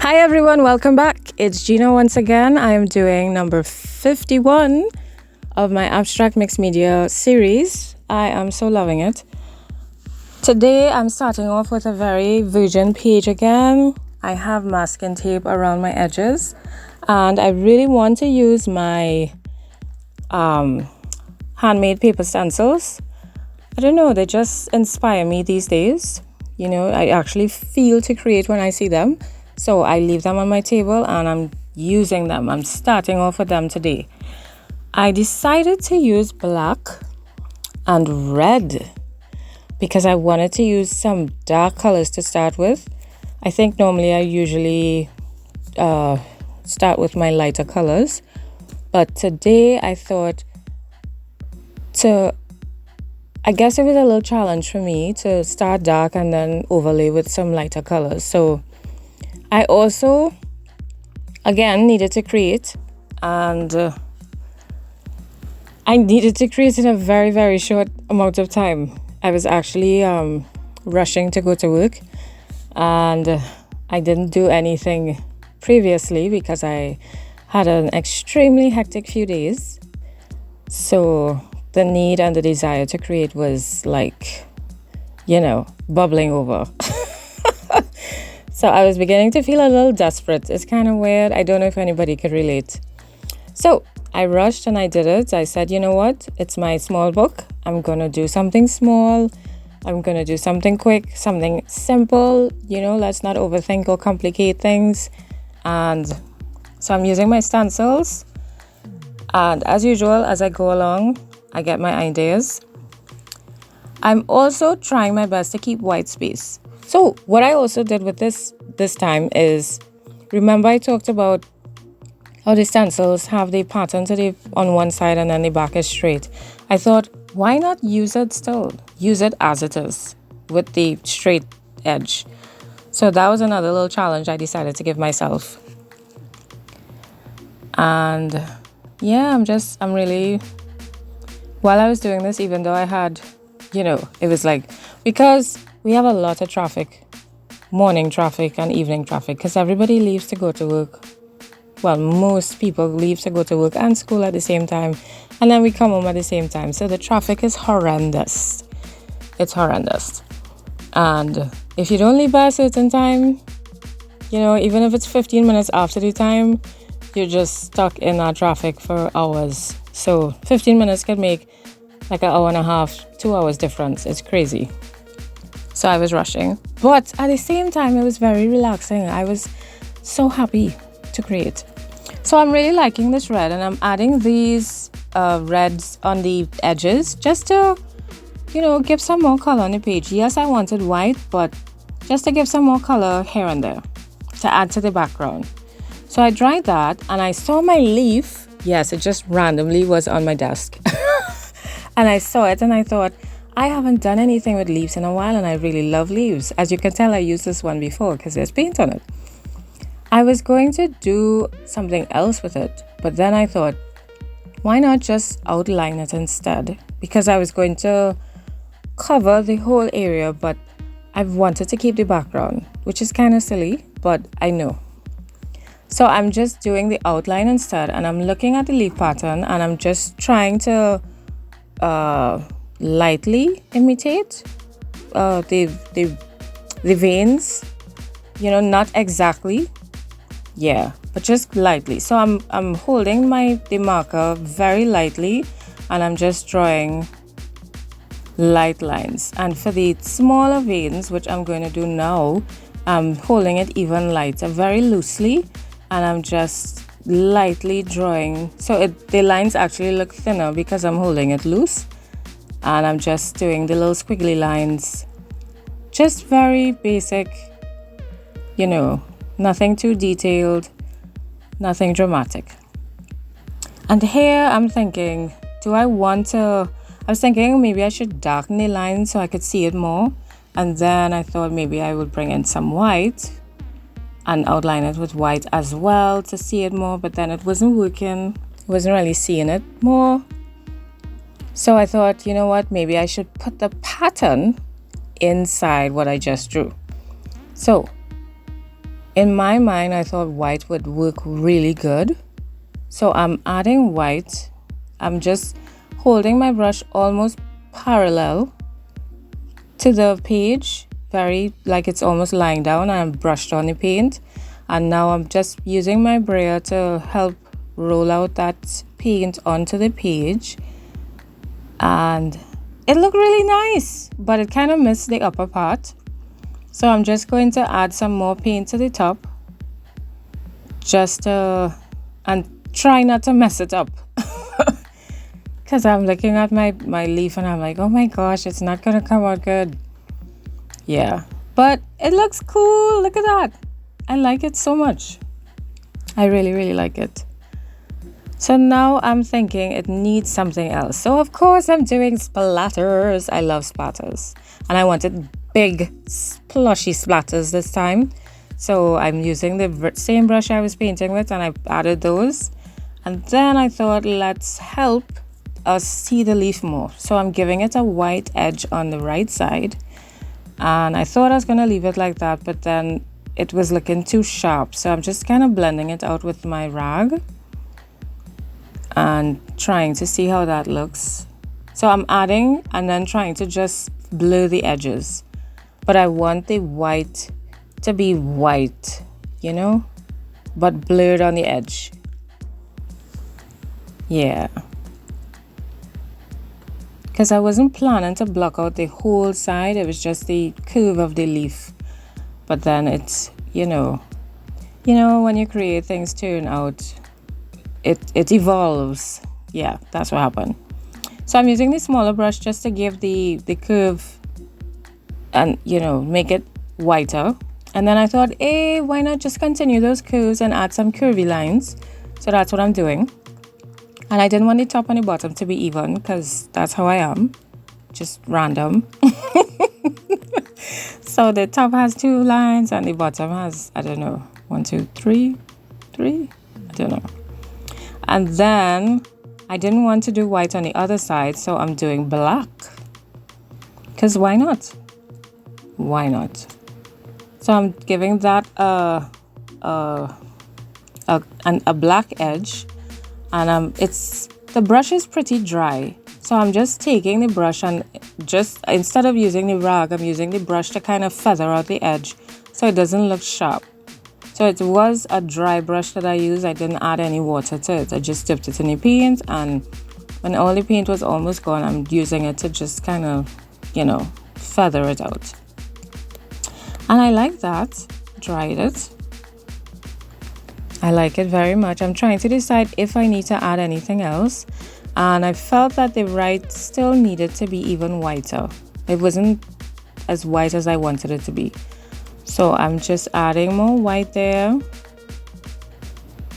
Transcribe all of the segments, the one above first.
Hi everyone, welcome back. It's Gina once again. I am doing number 51 of my abstract mixed media series. I am so loving it. Today I'm starting off with a very virgin page again. I have masking tape around my edges and I really want to use my handmade paper stencils. I don't know, they just inspire me these days. You know, I actually feel to create when I see them. So I leave them on my table and I'm using them. I'm starting off with them today. I decided to use black and red because I wanted to use some dark colors to start with. I think normally I usually start with my lighter colors. But today I thought I guess it was a little challenge for me to start dark and then overlay with some lighter colors. So I also, again, needed to create, and I needed to create in a very, very short amount of time. I was actually rushing to go to work, and I didn't do anything previously because I had an extremely hectic few days. So the need and the desire to create was like, bubbling over. So I was beginning to feel a little desperate. It's kind of weird. I don't know if anybody could relate. So I rushed and I did it. I said, you know what? It's my small book. I'm going to do something small. I'm going to do something quick, something simple. Let's not overthink or complicate things. And so I'm using my stencils. And as usual, as I go along, I get my ideas. I'm also trying my best to keep white space. So what I also did with this time is, remember I talked about how the stencils have the pattern on one side and then the back is straight. I thought, why not use it still? Use it as it is with the straight edge. So that was another little challenge I decided to give myself. And yeah, I'm really, while I was doing this, even though I had, it was like, because we have a lot of traffic, morning traffic and evening traffic, because everybody leaves to go to work. Well, most people leave to go to work and school at the same time, and then we come home at the same time. So the traffic is horrendous. It's horrendous. And if you don't leave by a certain time, even if it's 15 minutes after the time, you're just stuck in that traffic for hours. So 15 minutes can make like an hour and a half, 2 hours difference. It's crazy. So I was rushing. But at the same time, it was very relaxing. I was so happy to create. So I'm really liking this red, and I'm adding these reds on the edges just to, give some more color on the page. Yes, I wanted white, but just to give some more color here and there to add to the background. So I dried that, and I saw my leaf. Yes, it just randomly was on my desk. And I saw it, and I thought, I haven't done anything with leaves in a while, and I really love leaves. As you can tell, I used this one before because there's paint on it. I was going to do something else with it, but then I thought, why not just outline it instead? Because I was going to cover the whole area, but I wanted to keep the background, which is kind of silly, but I know. So I'm just doing the outline instead, and I'm looking at the leaf pattern, and I'm just trying to lightly imitate the veins, not exactly, but just lightly. So I'm holding the marker very lightly, and I'm just drawing light lines. And for the smaller veins, which I'm going to do now, I'm holding it even lighter, very loosely, and I'm just lightly drawing. So the lines actually look thinner because I'm holding it loose. And I'm just doing the little squiggly lines. Just very basic, nothing too detailed, nothing dramatic. And here I'm thinking, I was thinking maybe I should darken the line so I could see it more. And then I thought maybe I would bring in some white and outline it with white as well to see it more. But then it wasn't working. I wasn't really seeing it more. So I thought, maybe I should put the pattern inside what I just drew. So In my mind, I thought white would work really good. So I'm adding white. I'm just holding my brush almost parallel to the page, very like it's almost lying down, and I'm brushed on the paint. And now I'm just using my brayer to help roll out that paint onto the page. And it looked really nice, but it kind of missed the upper part. So I'm just going to add some more paint to the top, and try not to mess it up. Because I'm looking at my leaf and I'm like, oh my gosh, it's not going to come out good. Yeah, but it looks cool. Look at that. I like it so much. I really, really like it. So now I'm thinking it needs something else. So of course I'm doing splatters. I love splatters. And I wanted big splashy splatters this time. So I'm using the same brush I was painting with, and I added those. And then I thought, let's help us see the leaf more. So I'm giving it a white edge on the right side. And I thought I was going to leave it like that, but then it was looking too sharp. So I'm just kind of blending it out with my rag and trying to see how that looks. So I'm adding and then trying to just blur the edges. But I want the white to be white, you know, but blurred on the edge. Yeah. Because I wasn't planning to block out the whole side. It was just the curve of the leaf. But then it's, you know, when you create things turn out, it evolves. Yeah, that's what happened. So I'm using the smaller brush just to give the curve and, make it whiter. And then I thought, hey, why not just continue those curves and add some curvy lines? So that's what I'm doing. And I didn't want the top and the bottom to be even because that's how I am. Just random. So the top has 2 lines and the bottom has, I don't know, 1, 2, 3. I don't know. And then I didn't want to do white on the other side, so I'm doing black. Because why not? Why not? So I'm giving that a black edge. And the brush is pretty dry, so I'm just taking the brush and just instead of using the rag, I'm using the brush to kind of feather out the edge so it doesn't look sharp. So it was a dry brush that I used. I didn't add any water to it. I just dipped it in the paint, and when all the paint was almost gone, I'm using it to just kind of, feather it out. And I like that. Dried it. I like it very much. I'm trying to decide if I need to add anything else. And I felt that the right still needed to be even whiter. It wasn't as white as I wanted it to be. So I'm just adding more white there.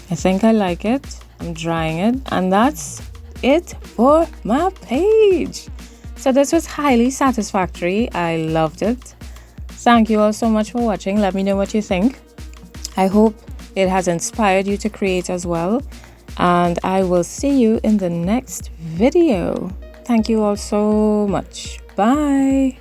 I think I like it. I'm drying it. And that's it for my page. So this was highly satisfactory. I loved it. Thank you all so much for watching. Let me know what you think. I hope it has inspired you to create as well. And I will see you in the next video. Thank you all so much. Bye.